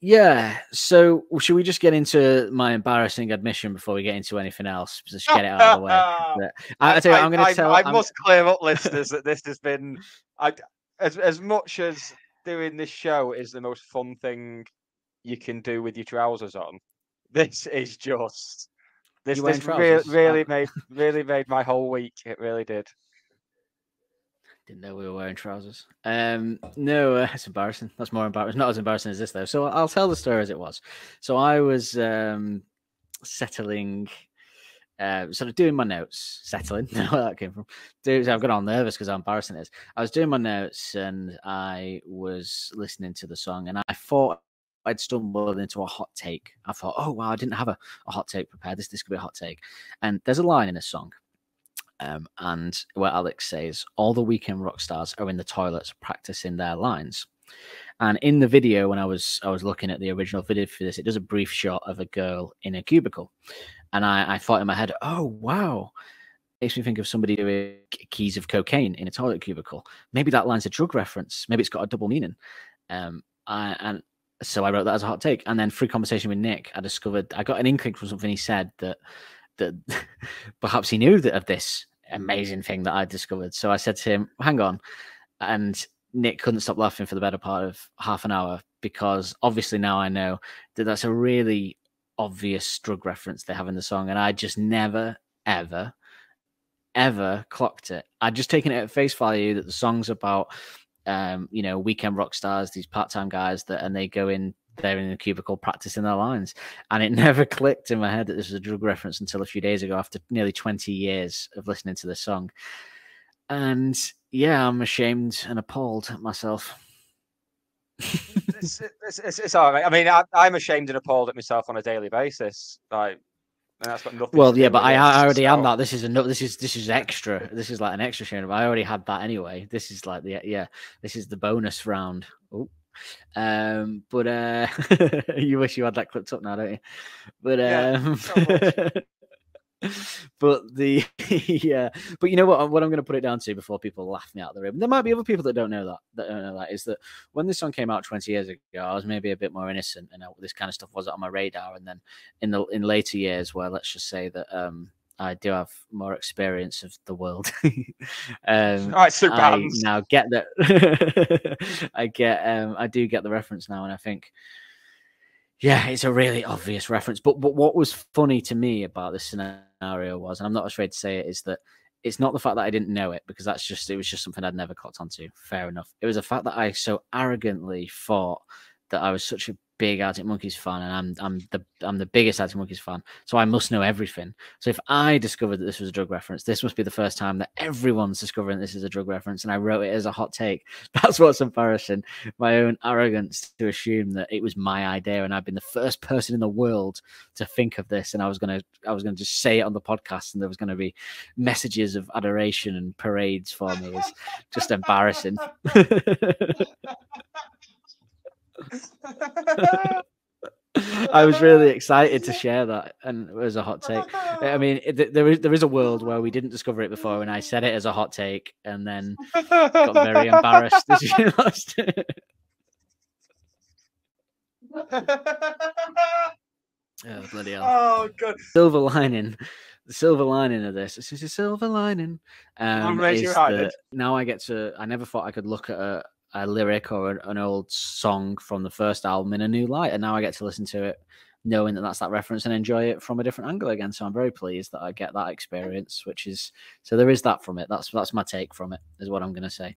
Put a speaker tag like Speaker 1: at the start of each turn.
Speaker 1: Yeah. So should we just get into my embarrassing admission before we get into anything else? Just get it out of the way. I tell you, I'm going to tell.
Speaker 2: I must clear up, listeners, that this has been as much as doing this show is the most fun thing you can do with your trousers on. This is just this really made my whole week. It really did.
Speaker 1: Didn't know we were wearing trousers. No, it's embarrassing. That's more embarrassing. Not as embarrassing as this though. So I'll tell the story as it was. So I was settling, sort of doing my notes, settling. Where that came from. I've got all nervous because how embarrassing it is. I was doing my notes and I was listening to the song, and I thought I'd stumbled into a hot take. I thought, oh wow, I didn't have a hot take prepared. This could be a hot take. And there's a line in this song. And where Alex says all the Weekend rock stars are in the toilets practicing their lines. And in the video, when I was looking at the original video for this, it does a brief shot of a girl in a cubicle, and I thought in my head, oh wow, makes me think of somebody doing keys of cocaine in a toilet cubicle. Maybe that line's a drug reference. Maybe it's got a double meaning. And so I wrote that as a hot take. And then through conversation with Nick, I got an inkling from something he said that perhaps he knew of this amazing thing that I discovered. So I said to him, hang on. And Nick couldn't stop laughing for the better part of half an hour, because obviously now I know that that's a really obvious drug reference they have in the song. And I just never, ever, ever clocked it. I'd just taken it at face value that the song's about, weekend rock stars, these part-time guys and they go in there in the cubicle practicing their lines, and it never clicked in my head that this was a drug reference until a few days ago, after nearly 20 years of listening to this song. And yeah, I'm ashamed and appalled at myself.
Speaker 2: It's all right. I mean, I'm ashamed and appalled at myself on a daily basis. Like, and that's got nothing.
Speaker 1: Well, yeah, but I already am that. This is extra. This is like an extra shame. I already had that anyway. This is like this is the bonus round. Oh. But you wish you had that clipped up now, don't you? But but but you know what I'm going to put it down to before people laugh me out of the room. There might be other people that don't know that is that when this song came out 20 years ago, I was maybe a bit more innocent and this kind of stuff wasn't on my radar. And then in later years, where let's just say that I do have more experience of the world. I now get that. I do get the reference now, and I think, yeah, it's a really obvious reference. But what was funny to me about this scenario was, and I'm not afraid to say it, is that it's not the fact that I didn't know it, because it was just something I'd never clocked onto. Fair enough. It was the fact that I so arrogantly thought that I was such a big Arctic Monkeys fan, and I'm the biggest Arctic Monkeys fan, so I must know everything. So if I discovered that this was a drug reference, this must be the first time that everyone's discovering this is a drug reference, and I wrote it as a hot take. That's what's embarrassing, my own arrogance to assume that it was my idea, and I've been the first person in the world to think of this, and I was gonna just say it on the podcast, and there was gonna be messages of adoration and parades for me. It was just embarrassing. I was really excited to share that, and it was a hot take. I mean, there is a world where we didn't discover it before, and I said it as a hot take, and then got very embarrassed as you lost it. Oh, bloody hell.
Speaker 2: Oh, good.
Speaker 1: Silver lining. The silver lining of this is a silver lining. Now I never thought I could look at a lyric or an old song from the first album in a new light, and now I get to listen to it knowing that that's that reference and enjoy it from a different angle again. So I'm very pleased that I get that experience, so there is that from it. That's my take from it, is what I'm going to say.